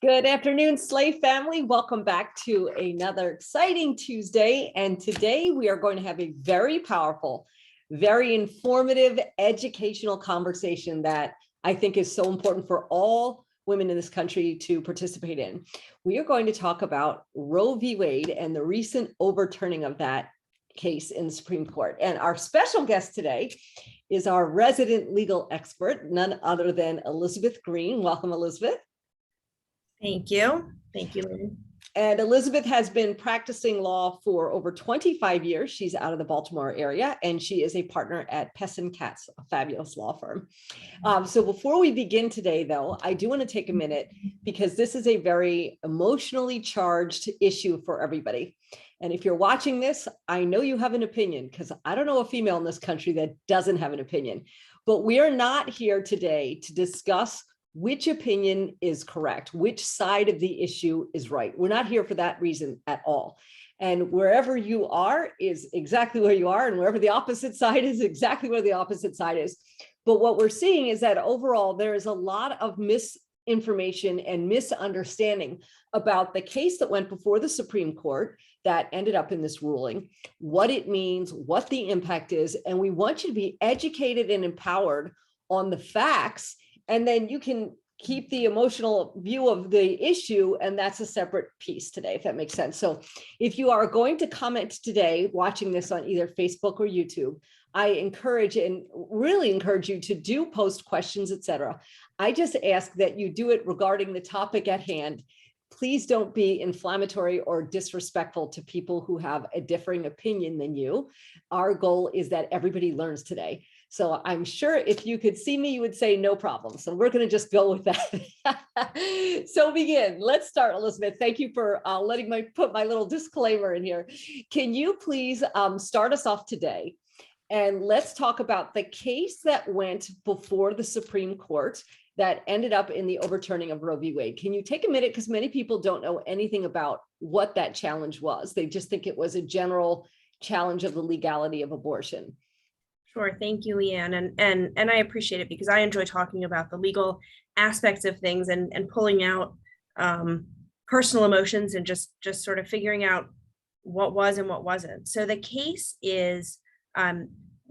Good afternoon, SLAE family. Welcome back to another exciting Tuesday. And today we are going to have a very powerful, very informative, educational conversation that I think is so important for all women in this country to participate in. We are going to talk about Roe v. Wade and the recent overturning of that case in the Supreme Court. And our special guest today is our resident legal expert, none other than Elizabeth Green. Welcome, Elizabeth. Thank you. Thank you, Leanne. And Elizabeth has been practicing law for over 25 years. She's out of the Baltimore area, and she is a partner at Pessin Katz, a fabulous law firm. So before we begin today, though, I do want to take a minute because this is a very emotionally charged issue for everybody. And if you're watching this, I know you have an opinion, because I don't know a female in this country that doesn't have an opinion. But we are not here today to discuss which opinion is correct, which side of the issue is right. We're not here for that reason at all. And wherever you are is exactly where you are, and wherever the opposite side is exactly where the opposite side is. But what we're seeing is that overall, there is a lot of misinformation and misunderstanding about the case that went before the Supreme Court that ended up in this ruling, what it means, what the impact is. And we want you to be educated and empowered on the facts. And then you can keep the emotional view of the issue, and that's a separate piece today, if that makes sense. So if you are going to comment today, watching this on either Facebook or YouTube, I encourage and really encourage you to do post questions, etc. I just ask that you do it regarding the topic at hand. Please don't be inflammatory or disrespectful to people who have a differing opinion than you. Our goal is that everybody learns today. So I'm sure if you could see me, you would say no problem. So we're going to just go with that. So begin. Let's start, Elizabeth. Thank you for letting me put my little disclaimer in here. Can you please start us off today? And let's talk about the case that went before the Supreme Court that ended up in the overturning of Roe v. Wade. Can you take a minute? Because many people don't know anything about what that challenge was. They just think it was a general challenge of the legality of abortion. Sure. Thank you, Leanne. And I appreciate it because I enjoy talking about the legal aspects of things and pulling out personal emotions and just sort of figuring out what was and what wasn't. So the case is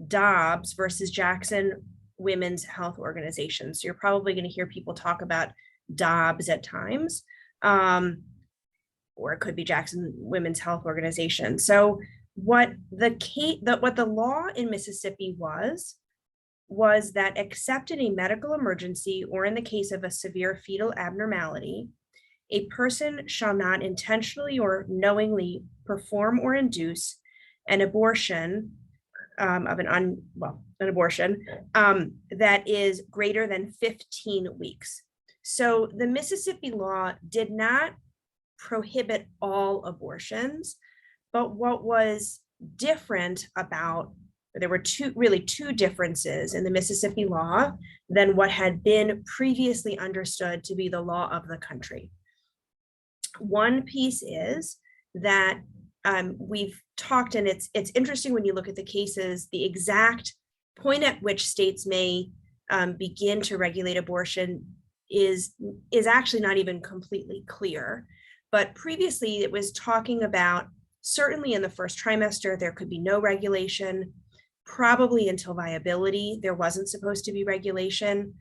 Dobbs versus Jackson Women's Health Organization. So you're probably going to hear people talk about Dobbs at times, or it could be Jackson Women's Health Organization. So what the law in Mississippi was that except in a medical emergency or in the case of a severe fetal abnormality, a person shall not intentionally or knowingly perform or induce an abortion an abortion that is greater than 15 weeks. So the Mississippi law did not prohibit all abortions. But what was different there were two differences in the Mississippi law than what had been previously understood to be the law of the country. One piece is that we've talked, and it's interesting when you look at the cases, the exact point at which states may begin to regulate abortion is actually not even completely clear. But previously it was talking about certainly in the first trimester, there could be no regulation, probably until viability, there wasn't supposed to be regulation.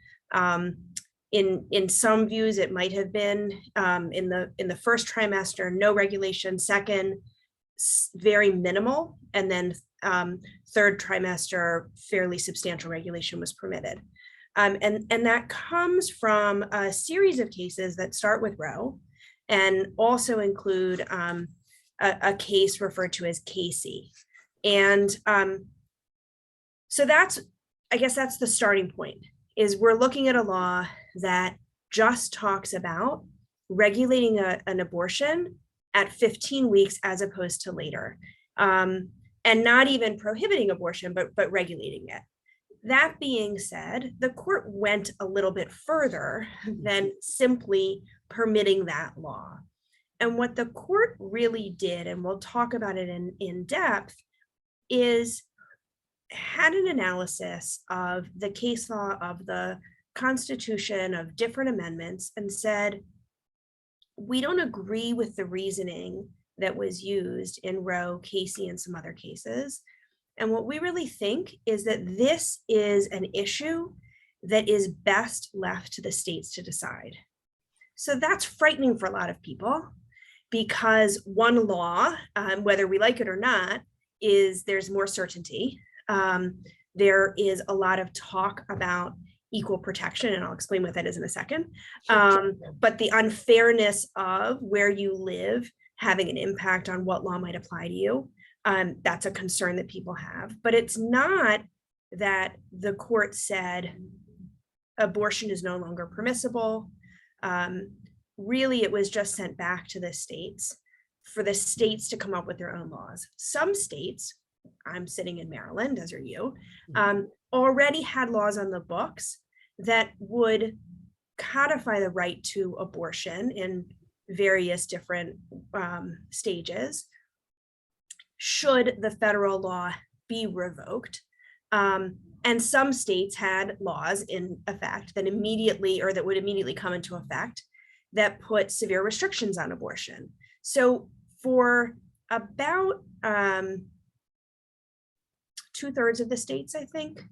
In some views, it might have been in the first trimester, no regulation, second, very minimal, and then third trimester, fairly substantial regulation was permitted. And that comes from a series of cases that start with Roe and also include a case referred to as Casey. And so I guess that's the starting point, is we're looking at a law that just talks about regulating an abortion at 15 weeks as opposed to later, and not even prohibiting abortion, but regulating it. That being said, the court went a little bit further than simply permitting that law. And what the court really did, and we'll talk about it in depth, is had an analysis of the case law, of the Constitution, of different amendments, and said, we don't agree with the reasoning that was used in Roe, Casey, and some other cases. And what we really think is that this is an issue that is best left to the states to decide. So that's frightening for a lot of people, because one law, whether we like it or not, is there's more certainty. There is a lot of talk about equal protection, and I'll explain what that is in a second. But the unfairness of where you live having an impact on what law might apply to you, that's a concern that people have. But it's not that the court said abortion is no longer permissible. Really, it was just sent back to the states for the states to come up with their own laws. Some states, I'm sitting in Maryland, as are you, already had laws on the books that would codify the right to abortion in various different stages, should the federal law be revoked. And some states had laws in effect that immediately, or that would immediately come into effect, that put severe restrictions on abortion. So for about 2/3 of the states, I think,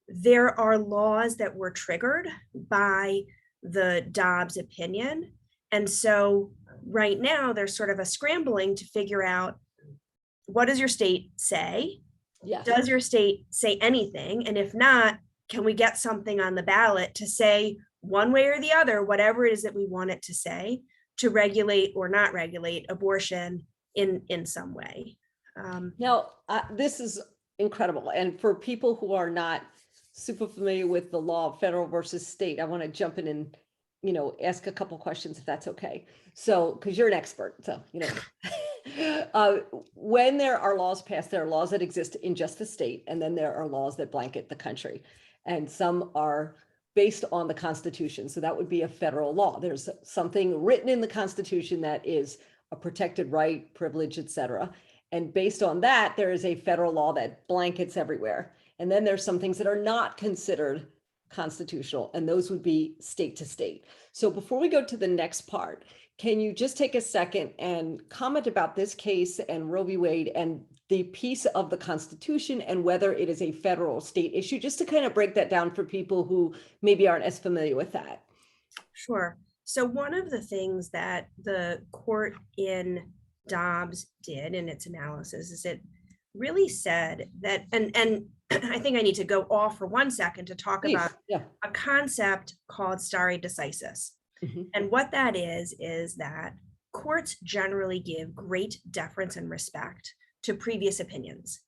there are laws that were triggered by the Dobbs opinion. And so right now there's sort of a scrambling to figure out, what does your state say? Yes. Does your state say anything? And if not, can we get something on the ballot to say one way or the other, whatever it is that we want it to say, to regulate or not regulate abortion in some way? Now, this is incredible. And for people who are not super familiar with the law of federal versus state, I want to jump in and, ask a couple questions, if that's okay. So, because you're an expert, so, when there are laws passed, there are laws that exist in just the state, and then there are laws that blanket the country. And some are based on the Constitution. So that would be a federal law. There's something written in the Constitution that is a protected right, privilege, etc. And based on that, there is a federal law that blankets everywhere. And then there's some things that are not considered constitutional, and those would be state to state. So before we go to the next part, can you just take a second and comment about this case and Roe v. Wade and the piece of the Constitution and whether it is a federal or state issue, just to kind of break that down for people who maybe aren't as familiar with that? Sure. So one of the things that the court in Dobbs did in its analysis is it really said that, and I think I need to go off for 1 second to talk about a concept called Starry Decisis. And what that is that courts generally give great deference and respect to previous opinions.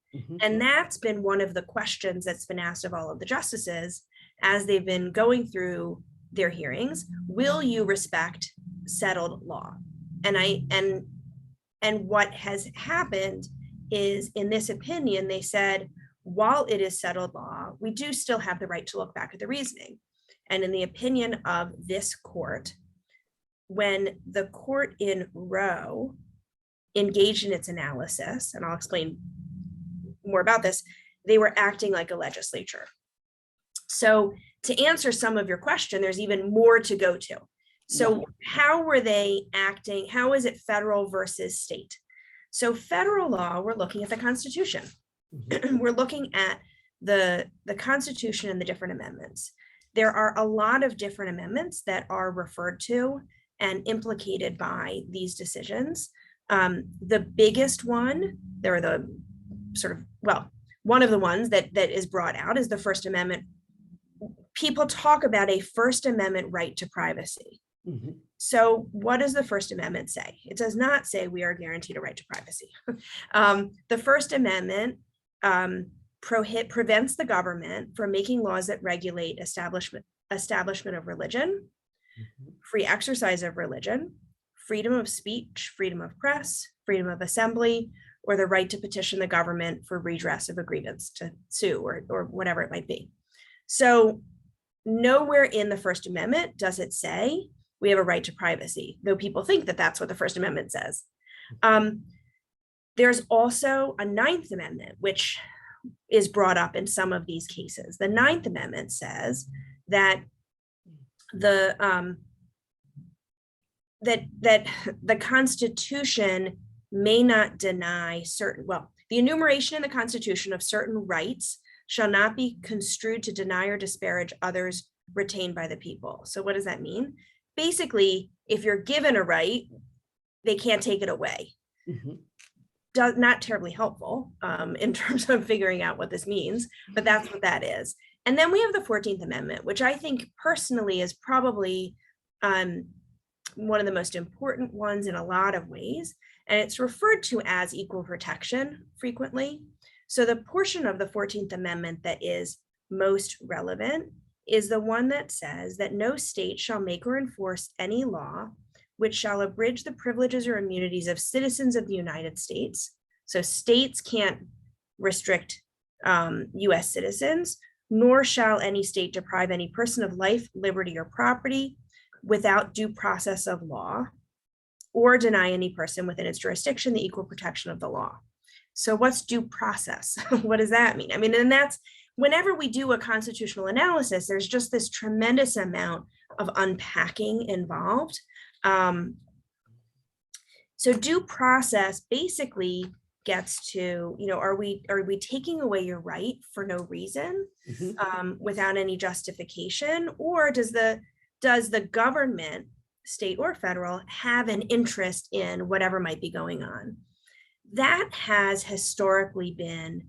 And that's been one of the questions that's been asked of all of the justices as they've been going through their hearings. Will you respect settled law? And what has happened is, in this opinion, they said, while it is settled law, we do still have the right to look back at the reasoning. And in the opinion of this court, when the court in Roe engaged in its analysis, and I'll explain more about this, they were acting like a legislature. So to answer some of your question, there's even more to go to. So how were they acting? How is it federal versus state? So federal law, we're looking at the Constitution. We're looking at the Constitution and the different amendments. There are a lot of different amendments that are referred to and implicated by these decisions. The biggest one, there are the sort of, well, one of the ones that is brought out is the First Amendment. People talk about a First Amendment right to privacy. So what does the First Amendment say? It does not say we are guaranteed a right to privacy. The First Amendment prevents the government from making laws that regulate establishment of religion, free exercise of religion, freedom of speech, freedom of press, freedom of assembly, or the right to petition the government for redress of a grievance, to sue or whatever it might be. So nowhere in the First Amendment does it say we have a right to privacy, though people think that that's what the First Amendment says. There's also a Ninth Amendment, which is brought up in some of these cases. The Ninth Amendment says that that the Constitution may not deny certain, well, the enumeration in the Constitution of certain rights shall not be construed to deny or disparage others retained by the people. So what does that mean? Basically, if you're given a right, they can't take it away. Not terribly helpful in terms of figuring out what this means, but that's what that is. And then we have the 14th Amendment, which I think personally is probably one of the most important ones in a lot of ways. And it's referred to as equal protection frequently. So the portion of the 14th Amendment that is most relevant is the one that says that no state shall make or enforce any law which shall abridge the privileges or immunities of citizens of the United States. So states can't restrict US citizens, nor shall any state deprive any person of life, liberty, or property without due process of law, or deny any person within its jurisdiction the equal protection of the law. So what's due process? What does that mean? I mean, and that's whenever we do a constitutional analysis, there's just this tremendous amount of unpacking involved. So due process basically gets to, are we taking away your right for no reason, without any justification, or does the government, state or federal, have an interest in whatever might be going on? That has historically been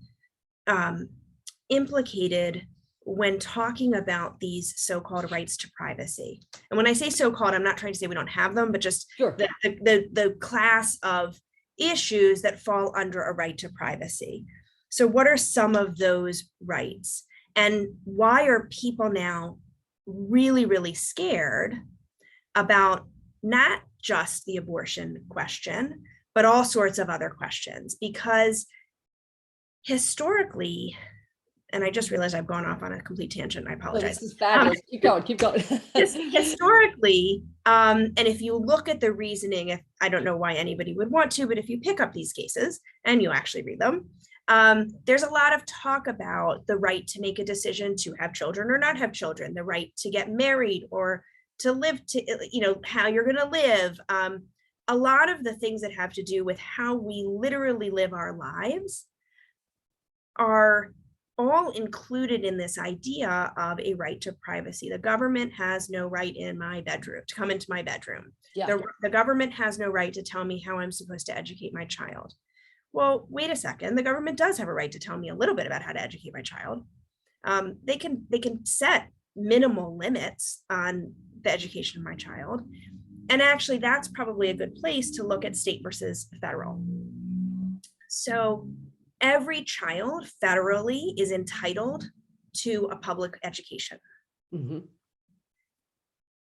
implicated when talking about these so-called rights to privacy. And when I say so-called, I'm not trying to say we don't have them, but just the class of issues that fall under a right to privacy. So what are some of those rights? And why are people now really, really scared about not just the abortion question, but all sorts of other questions? Because historically, and I just realized I've gone off on a complete tangent. I apologize. This is fabulous. Keep going. Historically, and if you look at the reasoning, I don't know why anybody would want to, but if you pick up these cases and you actually read them, there's a lot of talk about the right to make a decision to have children or not have children, the right to get married or to live, to, how you're going to live. A lot of the things that have to do with how we literally live our lives are all included in this idea of a right to privacy. The government has no right in my bedroom to come into my bedroom. Yeah. The government has no right to tell me how I'm supposed to educate my child. Well, wait a second. The government does have a right to tell me a little bit about how to educate my child. They can set minimal limits on the education of my child. And actually, that's probably a good place to look at state versus federal. So every child federally is entitled to a public education.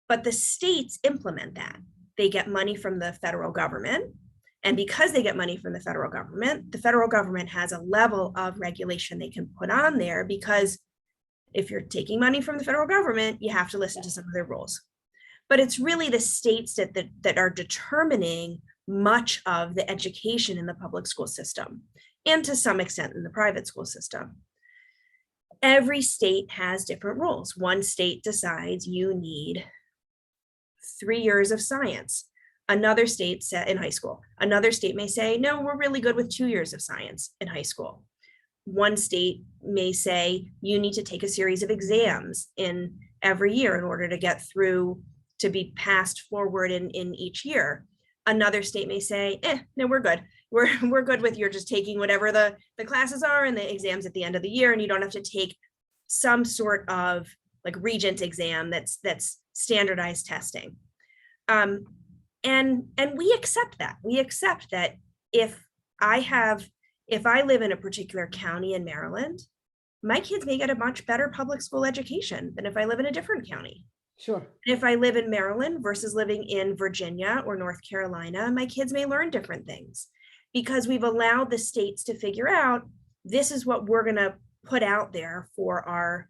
But the states implement that. They get money from the federal government. And because they get money from the federal government has a level of regulation they can put on there, because if you're taking money from the federal government, you have to listen to some of their rules. But it's really the states that are determining much of the education in the public school system, and to some extent in the private school system. Every state has different rules. One state decides you need 3 years of science. Another state in high school. Another state may say, no, we're really good with 2 years of science in high school. One state may say you need to take a series of exams in every year in order to get through, to be passed forward in each year. Another state may say, no, we're good. We're good with you're just taking whatever the classes are and the exams at the end of the year, and you don't have to take some sort of like regent exam that's standardized testing. And we accept that. We accept that if I live in a particular county in Maryland, my kids may get a much better public school education than if I live in a different county. Sure. If I live in Maryland versus living in Virginia or North Carolina, my kids may learn different things, because we've allowed the states to figure out, this is what we're going to put out there for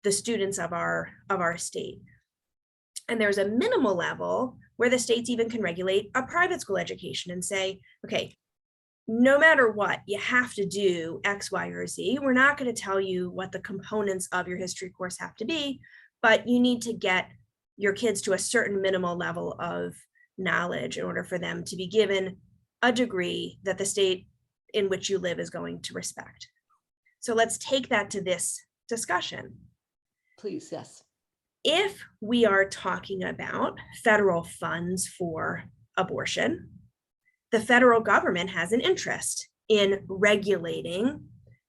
the students of our state. And there's a minimal level where the states even can regulate a private school education and say, okay, no matter what, you have to do X, Y, or Z. We're not going to tell you what the components of your history course have to be, but you need to get your kids to a certain minimal level of knowledge in order for them to be given a degree that the state in which you live is going to respect. So let's take that to this discussion. Please, yes. If we are talking about federal funds for abortion, the federal government has an interest in regulating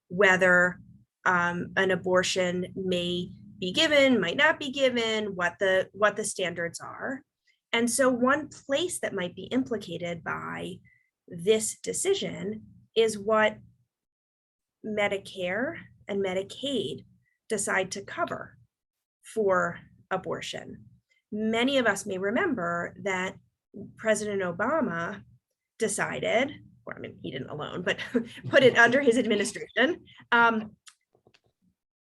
whether an abortion may be given, might not be given, what the standards are. And so one place that might be implicated by this decision is what Medicare and Medicaid decide to cover for abortion. Many of us may remember that President Obama decided, or I mean, he didn't alone, but put it under his administration,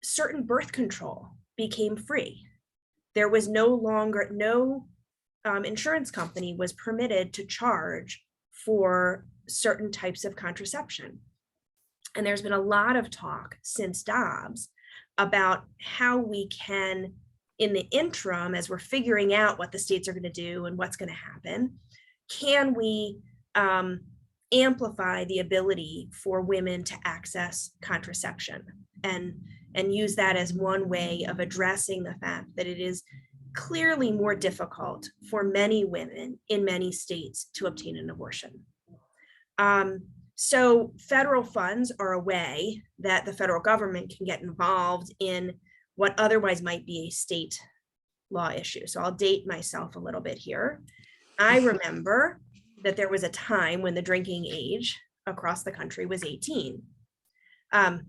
certain birth control became free. There was no insurance company was permitted to charge for certain types of contraception. And there's been a lot of talk since Dobbs about how we can, in the interim, as we're figuring out what the states are going to do and what's going to happen, can we amplify the ability for women to access contraception and use that as one way of addressing the fact that it is clearly more difficult for many women in many states to obtain an abortion. So federal funds are a way that the federal government can get involved in what otherwise might be a state law issue. So I'll date myself a little bit here. I remember that there was a time when the drinking age across the country was 18. I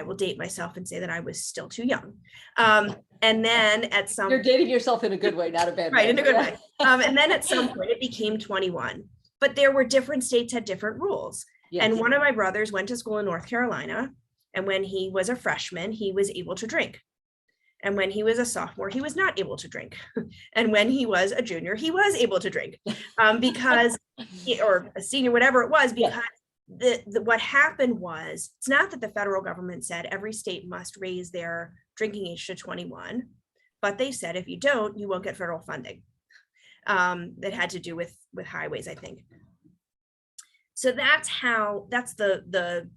will date myself and say that I was still too young. And then at some You're dating yourself in a good way, not a bad way. Right, in a good way. And then at some point it became 21. But there were different states had different rules. Yes. And one of my brothers went to school in North Carolina. And when he was a freshman, he was able to drink. And when he was a sophomore, he was not able to drink. And when he was a junior, he was able to drink because, or a senior, whatever it was, because what happened was, it's not that the federal government said every state must raise their drinking age to 21, but they said, if you don't, you won't get federal funding. That had to do with highways, I think. So that's the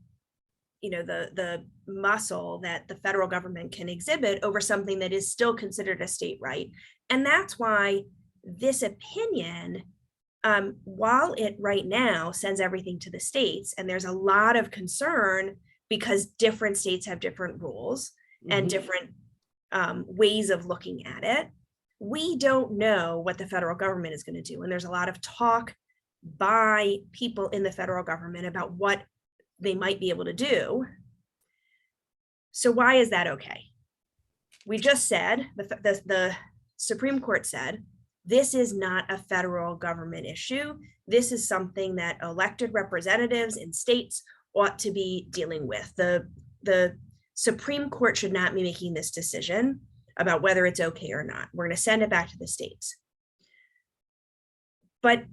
muscle that the federal government can exhibit over something that is still considered a state right. And that's why this opinion, while it right now sends everything to the states, and there's a lot of concern because different states have different rules and different ways of looking at it, we don't know what the federal government is going to do. And there's a lot of talk by people in the federal government about what they might be able to do. So why is that okay? We just said, the Supreme Court said, this is not a federal government issue. This is something that elected representatives in states ought to be dealing with. The Supreme Court should not be making this decision about whether it's okay or not. We're going to send it back to the states. But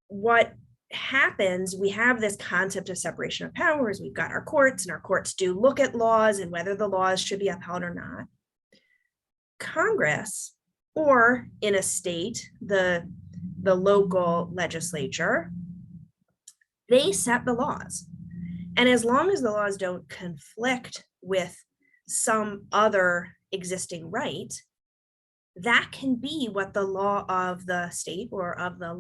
what happens, we have this concept of separation of powers. We've got our courts, and our courts do look at laws and whether the laws should be upheld or not. Congress, or in a state, the local legislature, they set the laws. And as long as the laws don't conflict with some other existing right, that can be what the law of the state or of the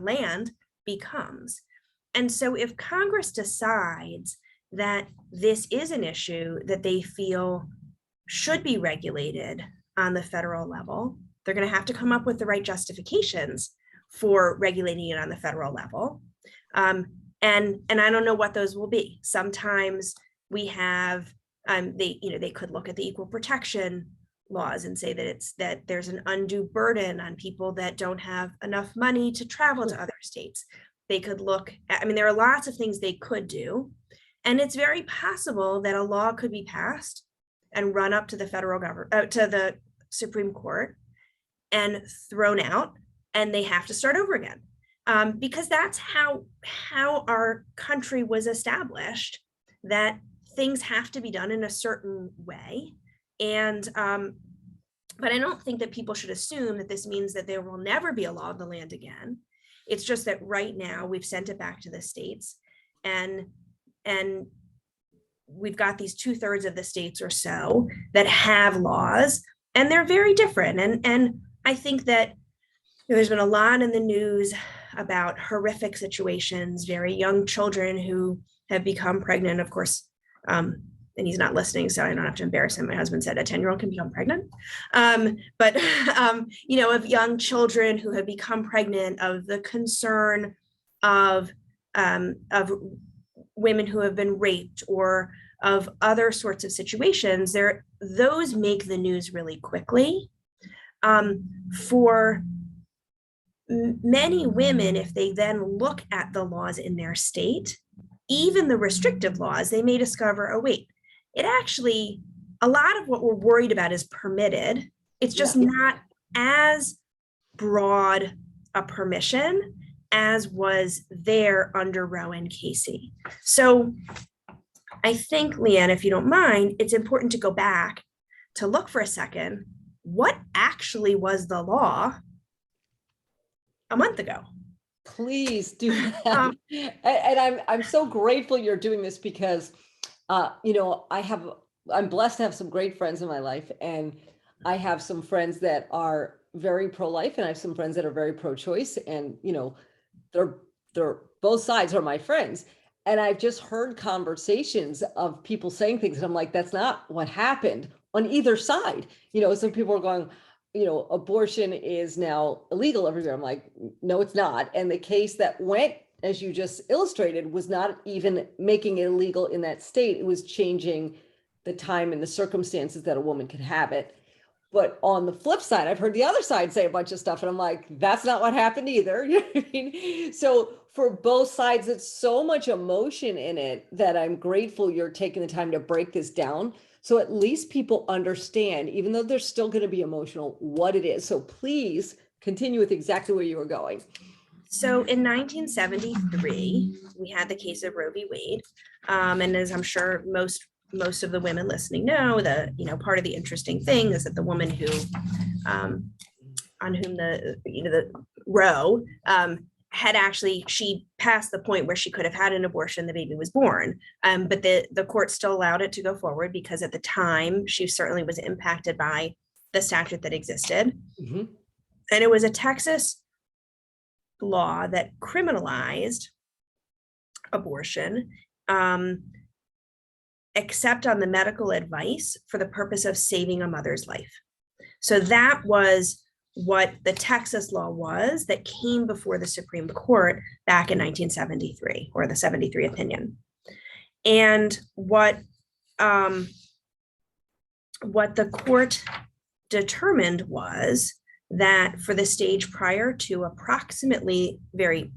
land becomes. And so if Congress decides that this is an issue that they feel should be regulated on the federal level, they're going to have to come up with the right justifications for regulating it on the federal level. And I don't know what those will be. Sometimes we have they could look at the equal protection laws and say that there's an undue burden on people that don't have enough money to travel to other states. They could look at, there are lots of things they could do. And it's very possible that a law could be passed and run up to the federal government, to the Supreme Court, and thrown out, and they have to start over again. Because that's how our country was established, that things have to be done in a certain way. And But I don't think that people should assume that this means that there will never be a law of the land again. It's just that right now we've sent it back to the states, and we've got these 2/3 of the states or so that have laws, and they're very different. And I think that there's been a lot in the news about horrific situations, very young children who have become pregnant, of course, and he's not listening, so I don't have to embarrass him. My husband said a 10-year-old can become pregnant. But of young children who have become pregnant, of the concern of women who have been raped, or of other sorts of situations, those make the news really quickly. For many women, if they then look at the laws in their state, even the restrictive laws, they may discover, oh, wait, it actually, a lot of what we're worried about is permitted. It's just not as broad a permission as was there under Roe and Casey. So I think, Leanne, if you don't mind, it's important to go back to look for a second, what actually was the law a month ago? Please do that. And I'm so grateful you're doing this, because I'm blessed to have some great friends in my life, and I have some friends that are very pro-life, and I have some friends that are very pro-choice, and they're both sides are my friends. And I've just heard conversations of people saying things, and I'm like, that's not what happened on either side. Some people are going, abortion is now illegal everywhere. I'm like, no, it's not. And the case that went, as you just illustrated, was not even making it illegal in that state. It was changing the time and the circumstances that a woman could have it. But on the flip side, I've heard the other side say a bunch of stuff, and I'm like, that's not what happened either. You know what I mean? So for both sides, it's so much emotion in it that I'm grateful you're taking the time to break this down, so at least people understand, even though they're still going to be emotional, what it is. So please continue with exactly where you were going. So in 1973, we had the case of Roe v. Wade. And as I'm sure most of the women listening know, part of the interesting thing is that the woman who, on whom the Roe, had actually, she passed the point where she could have had an abortion, the baby was born. But the court still allowed it to go forward, because at the time she certainly was impacted by the statute that existed. Mm-hmm. And it was a Texas law that criminalized abortion, except on the medical advice for the purpose of saving a mother's life. So that was what the Texas law was that came before the Supreme Court back in 1973, or the 73 opinion. And what the court determined was that for the stage prior to approximately, very,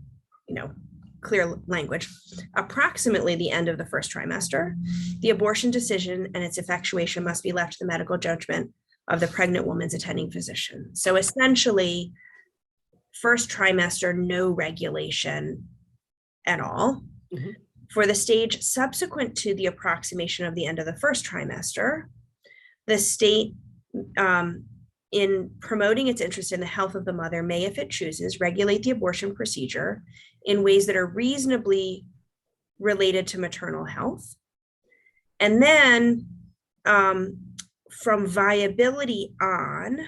clear language, approximately the end of the first trimester, the abortion decision and its effectuation must be left to the medical judgment of the pregnant woman's attending physician. So essentially, first trimester, no regulation at all. Mm-hmm. For the stage subsequent to the approximation of the end of the first trimester, the state, in promoting its interest in the health of the mother, may, if it chooses, regulate the abortion procedure in ways that are reasonably related to maternal health. And then from viability on,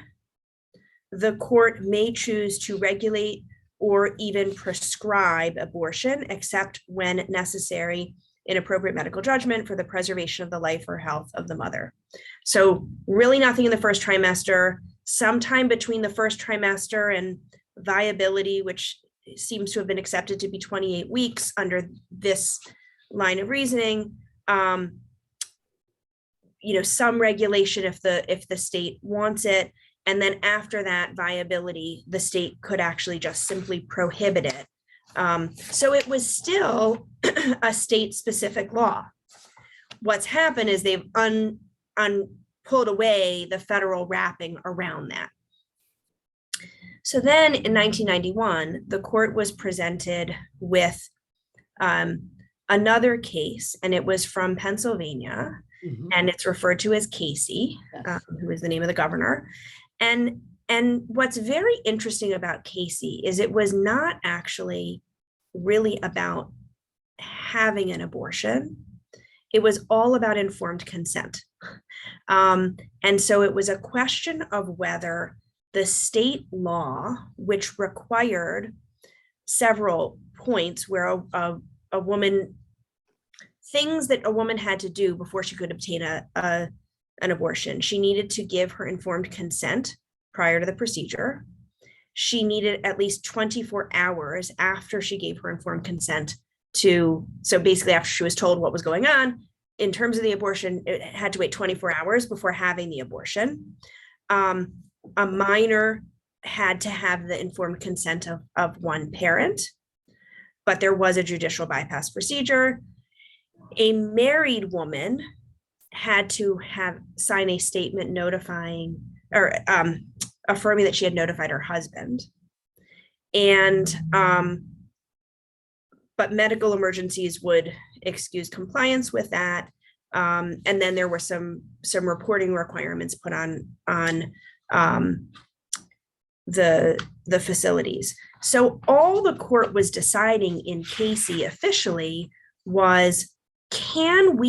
the court may choose to regulate or even prescribe abortion, except when necessary in appropriate medical judgment for the preservation of the life or health of the mother. So really nothing in the first trimester. Sometime between the first trimester and viability, which seems to have been accepted to be 28 weeks under this line of reasoning, some regulation if the state wants it. And then after that viability, the state could actually just simply prohibit it. So it was still a state-specific law. What's happened is they've pulled away the federal wrapping around that. So then in 1991, the court was presented with another case, and it was from Pennsylvania, Mhm. and it's referred to as Casey, Yes. who is the name of the governor. And what's very interesting about Casey is it was not actually really about having an abortion. It was all about informed consent. And so it was a question of whether the state law, which required several points where a woman, things that a woman had to do before she could obtain an abortion. She needed to give her informed consent prior to the procedure. She needed at least 24 hours after she gave her informed consent so basically after she was told what was going on, in terms of the abortion, it had to wait 24 hours before having the abortion. A minor had to have the informed consent of one parent, but there was a judicial bypass procedure. A married woman had to sign a statement notifying or affirming that she had notified her husband. And but medical emergencies would excuse compliance with that. And then there were some reporting requirements put on the facilities. So all the court was deciding in Casey officially was, can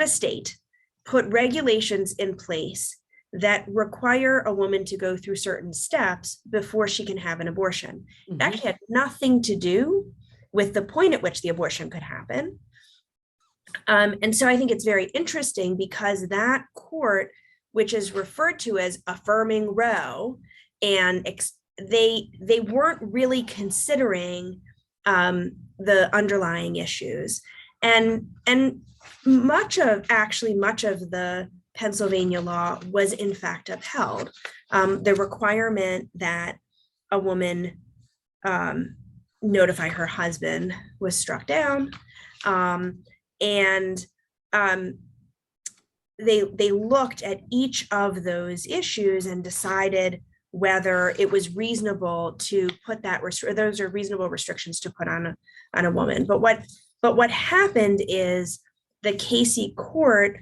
a state put regulations in place that require a woman to go through certain steps before she can have an abortion? It actually had nothing to do with the point at which the abortion could happen. And so I think it's very interesting because that court, which is referred to as affirming Roe, and they weren't really considering the underlying issues. And much of the Pennsylvania law was in fact upheld. The requirement that a woman notify her husband was struck down. And they looked at each of those issues and decided whether it was reasonable to put those are reasonable restrictions to put on a woman. But what happened is the Casey court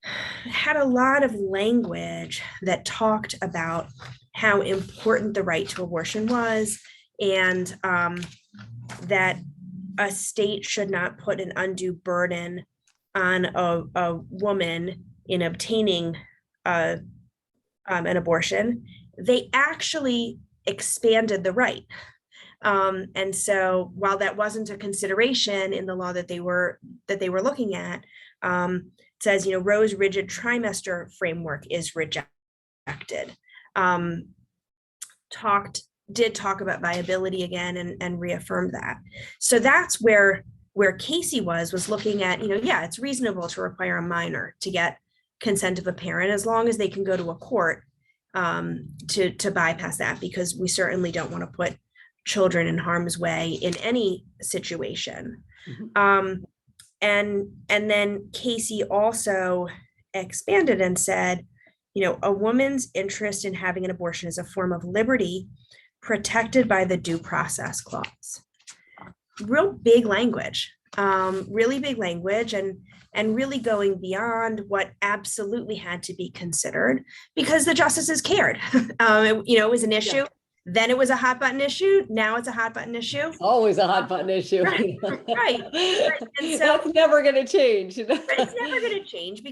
had a lot of language that talked about how important the right to abortion was, and that a state should not put an undue burden on a woman in obtaining an abortion. They actually expanded the right. And so while that wasn't a consideration in the law that they were looking at, it says, Roe's rigid trimester framework is rejected. Did talk about viability again and reaffirmed that. So that's where Casey was looking at, it's reasonable to require a minor to get consent of a parent as long as they can go to a court to bypass that, because we certainly don't want to put children in harm's way in any situation. And then Casey also expanded and said, a woman's interest in having an abortion is a form of liberty protected by the Due Process Clause. Real big language, really big language, and really going beyond what absolutely had to be considered because the justices cared. It was an issue. Yeah. Then it was a hot button issue. Now it's a hot button issue. Always a hot button issue. Right. And so that's never going to change. It's never going to change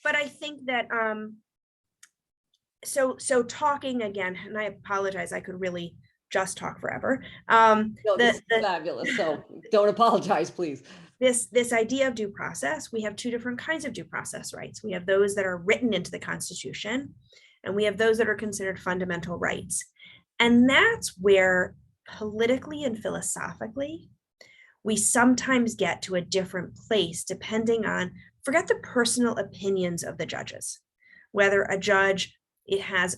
but I think that so talking again, and I apologize, I could really just talk forever. This is fabulous. So don't apologize, please. This idea of due process, we have two different kinds of due process rights. We have those that are written into the Constitution, and we have those that are considered fundamental rights. And that's where politically and philosophically, we sometimes get to a different place depending on, forget the personal opinions of the judges, whether a judge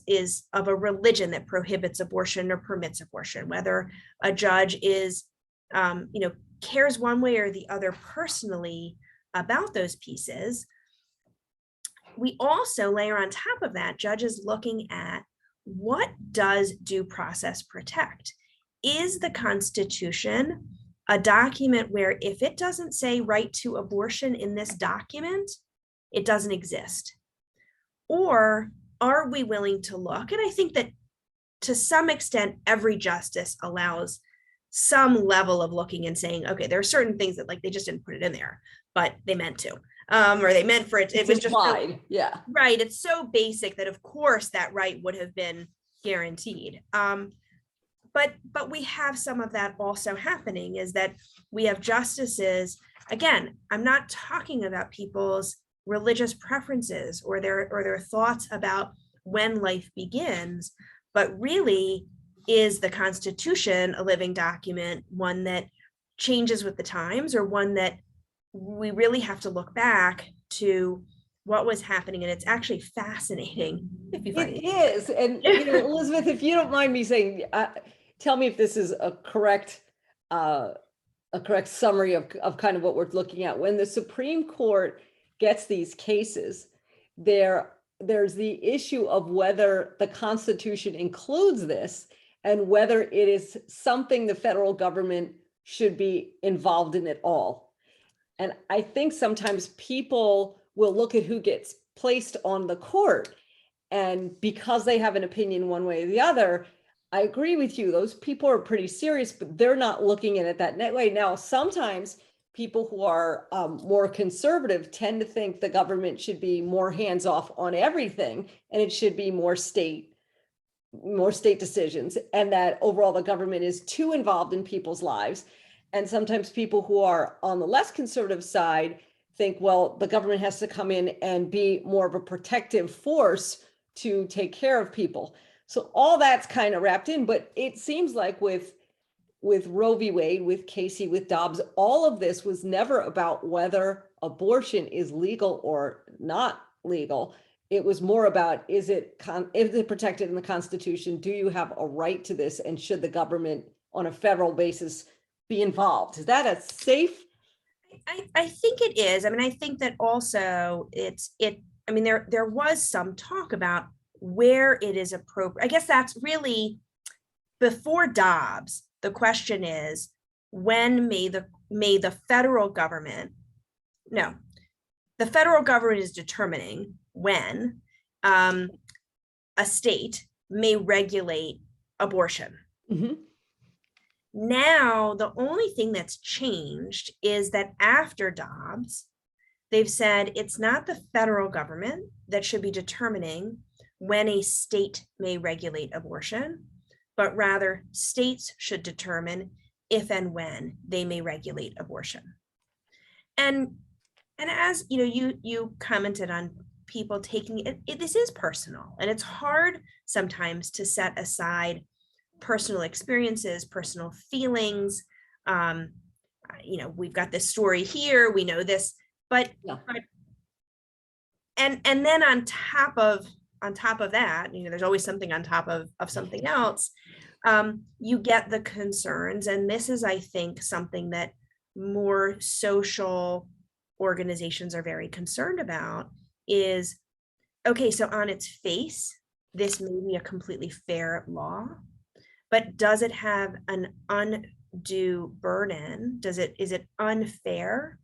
is of a religion that prohibits abortion or permits abortion, whether a judge is, cares one way or the other personally about those pieces. We also layer on top of that judges looking at, what does due process protect? Is the Constitution a document where if it doesn't say right to abortion in this document, it doesn't exist? Or are we willing to look? And I think that to some extent, every justice allows some level of looking and saying, okay, there are certain things that like they just didn't put it in there, but they meant to, or they meant for it. It was just really, yeah, right. It's so basic that of course that right would have been guaranteed. But we have some of that also happening, is that we have justices. Again, I'm not talking about people's religious preferences or their thoughts about when life begins, but really, is the Constitution a living document, one that changes with the times, or one that we really have to look back to what was happening? And it's actually fascinating. If you find it is. And Elizabeth, if you don't mind me saying, tell me if this is a correct summary of kind of what we're looking at. When the Supreme Court gets these cases, there's the issue of whether the Constitution includes this and whether it is something the federal government should be involved in at all. And I think sometimes people will look at who gets placed on the court, and because they have an opinion one way or the other, I agree with you, those people are pretty serious, but they're not looking at it that way. Now, sometimes people who are more conservative tend to think the government should be more hands-off on everything, and it should be more state decisions, and that overall the government is too involved in people's lives. And sometimes people who are on the less conservative side think, well, the government has to come in and be more of a protective force to take care of people. So all that's kind of wrapped in, but it seems like with Roe v. Wade, with Casey, with Dobbs, all of this was never about whether abortion is legal or not legal. It was more about, is it protected in the Constitution? Do you have a right to this? And should the government on a federal basis be involved? Is that a safe? I think it is. I mean, I think that also I mean, there was some talk about where it is appropriate. I guess that's really before Dobbs. The question is, when may the federal government, no, the federal government is determining when a state may regulate abortion. Mm-hmm. Now, the only thing that's changed is that after Dobbs, they've said it's not the federal government that should be determining when a state may regulate abortion, but rather states should determine if and when they may regulate abortion. And as you commented on people taking it, this is personal, and it's hard sometimes to set aside personal experiences, personal feelings. We've got this story here, we know this, but and then on top of that, there's always something on top of something else. You get the concerns, and this is, I think, something that more social organizations are very concerned about, is, okay, so on its face, this may be a completely fair law, but does it have an undue burden? Is it unfair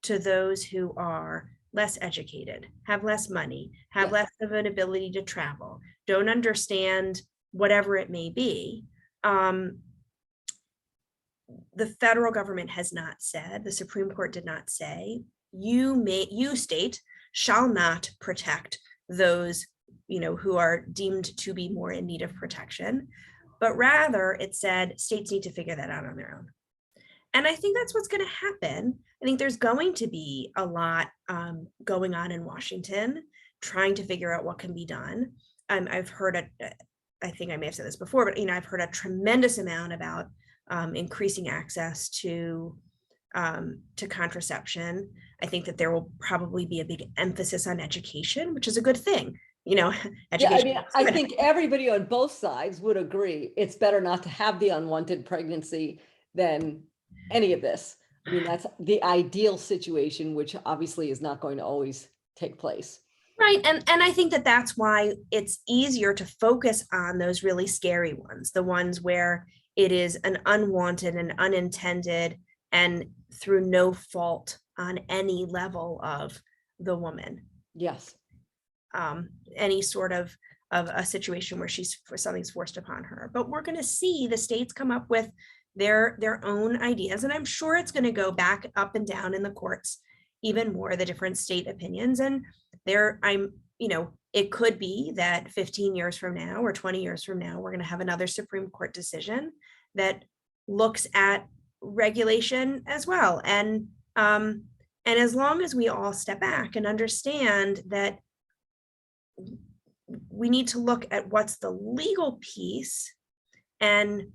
to those who are less educated, have less money, have less of an ability to travel, don't understand whatever it may be? The federal government has not said, the Supreme Court did not say, you state shall not protect those who are deemed to be more in need of protection, but rather it said states need to figure that out on their own. And I think that's what's going to happen. I think there's going to be a lot going on in Washington, trying to figure out what can be done. I've heard, I think I may have said this before, but I've heard a tremendous amount about increasing access to contraception. I think that there will probably be a big emphasis on education, which is a good thing. Education. Yeah, I think everybody on both sides would agree it's better not to have the unwanted pregnancy than any of this. I mean, that's the ideal situation, which obviously is not going to always take place. Right. And I think that that's why it's easier to focus on those really scary ones, the ones where it is an unwanted and unintended and through no fault on any level of the woman. Yes. Any sort of a situation where something's forced upon her. But we're going to see the states come up with their own ideas, and I'm sure it's going to go back up and down in the courts even more, the different state opinions. And it could be that 15 years from now or 20 years from now, we're going to have another Supreme Court decision that looks at regulation as well. And as long as we all step back and understand that we need to look at what's the legal piece and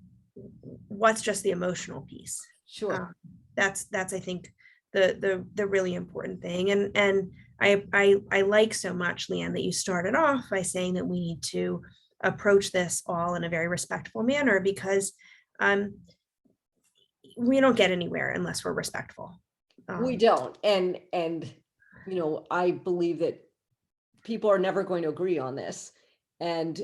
what's just the emotional piece. Sure. That's I think the really important thing. And I like so much, Leanne, that you started off by saying that we need to approach this all in a very respectful manner, because we don't get anywhere unless we're respectful. We don't. And I believe that people are never going to agree on this. And,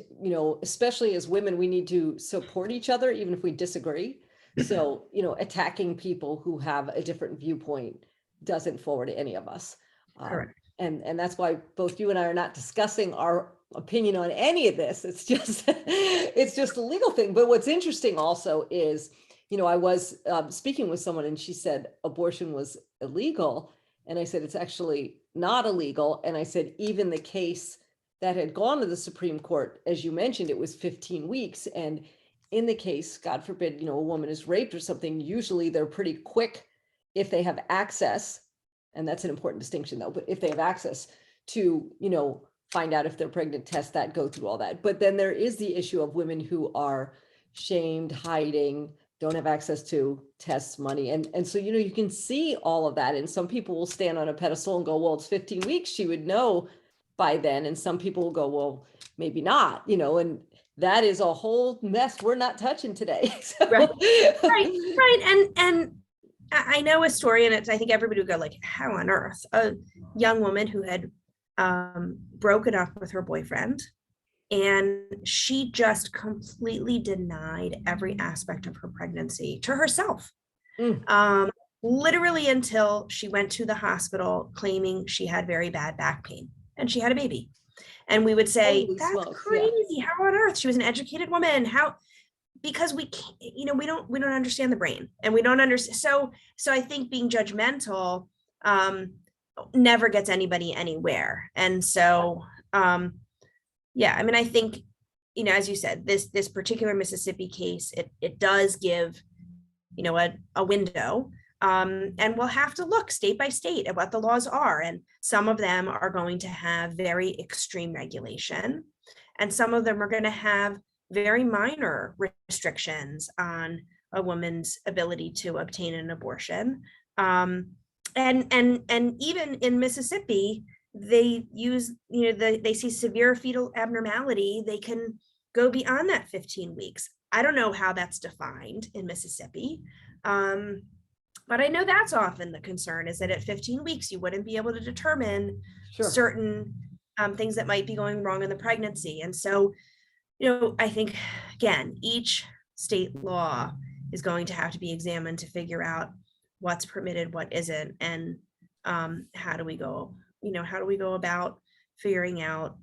especially as women, we need to support each other, even if we disagree. So, attacking people who have a different viewpoint doesn't forward any of us. Correct. And that's why both you and I are not discussing our opinion on any of this. It's just, it's just a legal thing. But what's interesting also is, I was speaking with someone and she said abortion was illegal. And I said, it's actually not illegal. And I said, even the case that had gone to the Supreme Court, as you mentioned, it was 15 weeks. And in the case, God forbid, a woman is raped or something, usually they're pretty quick if they have access. And that's an important distinction though, but if they have access to, find out if they're pregnant, test that, go through all that. But then there is the issue of women who are shamed, hiding, don't have access to tests, money. And so, you can see all of that. And some people will stand on a pedestal and go, well, it's 15 weeks. She would know by then. And some people will go, well, maybe not, and that is a whole mess we're not touching today. So. Right. And I know a story, and I think everybody would go like, how on earth? A young woman who had broken up with her boyfriend, and she just completely denied every aspect of her pregnancy to herself. Literally until she went to the hospital claiming she had very bad back pain and she had a baby. And we would say, holy that's smokes, crazy. Yeah. How on earth? She was an educated woman. How? Because we can't, we don't understand the brain, and we don't understand. So I think being judgmental never gets anybody anywhere. And so, yeah, I think, as you said, this particular Mississippi case, it does give, a window, and we'll have to look state by state at what the laws are. And some of them are going to have very extreme regulation, and some of them are going to have very minor restrictions on a woman's ability to obtain an abortion. And even in Mississippi, they use, they see severe fetal abnormality, they can go beyond that 15 weeks. I don't know how that's defined in Mississippi. But I know that's often the concern, is that at 15 weeks, you wouldn't be able to determine certain things that might be going wrong in the pregnancy. And so, I think, again, each state law is going to have to be examined to figure out what's permitted, what isn't, and how do we go about figuring out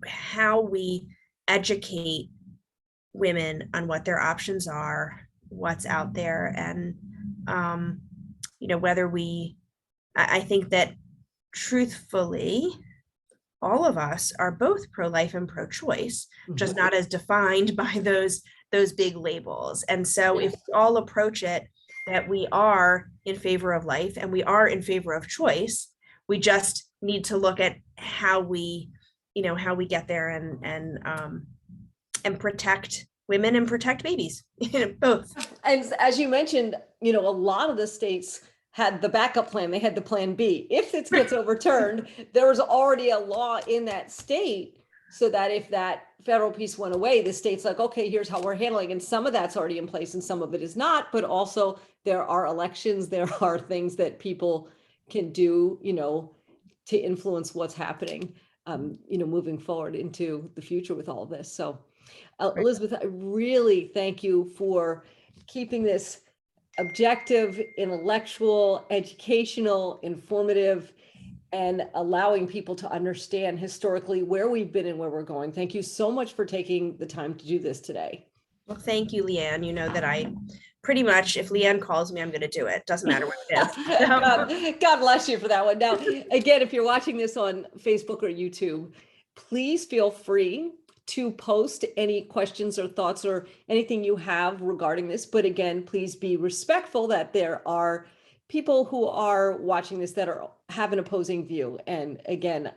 how we educate women on what their options are, what's out there, and whether I think that truthfully, all of us are both pro-life and pro-choice, just not as defined by those big labels. And so if we all approach it that we are in favor of life and we are in favor of choice, we just need to look at how we get there and protect women and protect babies, both. As you mentioned, a lot of the states had the backup plan. They had the plan B. If this gets overturned, there was already a law in that state, so that if that federal piece went away, the state's like, okay, here's how we're handling. And some of that's already in place and some of it is not. But also there are elections, there are things that people can do, to influence what's happening. moving forward into the future with all of this. So Elizabeth, I really thank you for keeping this objective, intellectual, educational, informative, and allowing people to understand historically where we've been and where we're going. Thank you so much for taking the time to do this today. Well, thank you, Leanne. You know that I pretty much, if Leanne calls me, I'm going to do it. Doesn't matter what it is. God bless you for that one. Now, again, if you're watching this on Facebook or YouTube, please feel free to post any questions or thoughts or anything you have regarding this. But again, please be respectful that there are people who are watching this that have an opposing view. And again,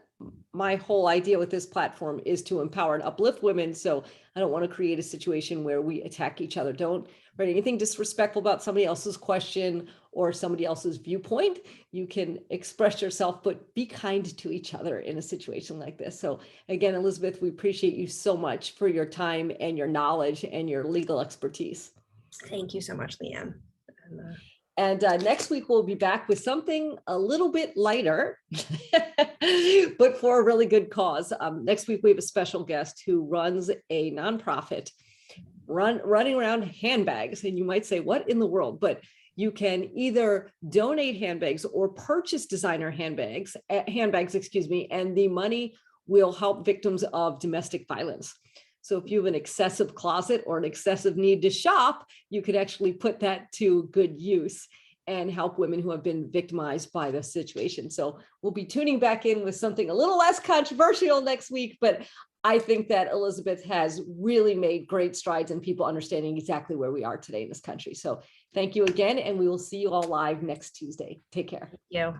my whole idea with this platform is to empower and uplift women. So I don't want to create a situation where we attack each other. Don't write anything disrespectful about somebody else's question or somebody else's viewpoint. You can express yourself, but be kind to each other in a situation like this. So again, Elizabeth, we appreciate you so much for your time and your knowledge and your legal expertise. Thank you so much, Leanne. And next week, we'll be back with something a little bit lighter, but for a really good cause. Next week, we have a special guest who runs a nonprofit running around handbags. And you might say, what in the world? But you can either donate handbags or purchase designer handbags, and the money will help victims of domestic violence. So if you have an excessive closet or an excessive need to shop, you could actually put that to good use and help women who have been victimized by the situation. So we'll be tuning back in with something a little less controversial next week, but I think that Elizabeth has really made great strides in people understanding exactly where we are today in this country. So thank you again, and we will see you all live next Tuesday. Take care. Thank you.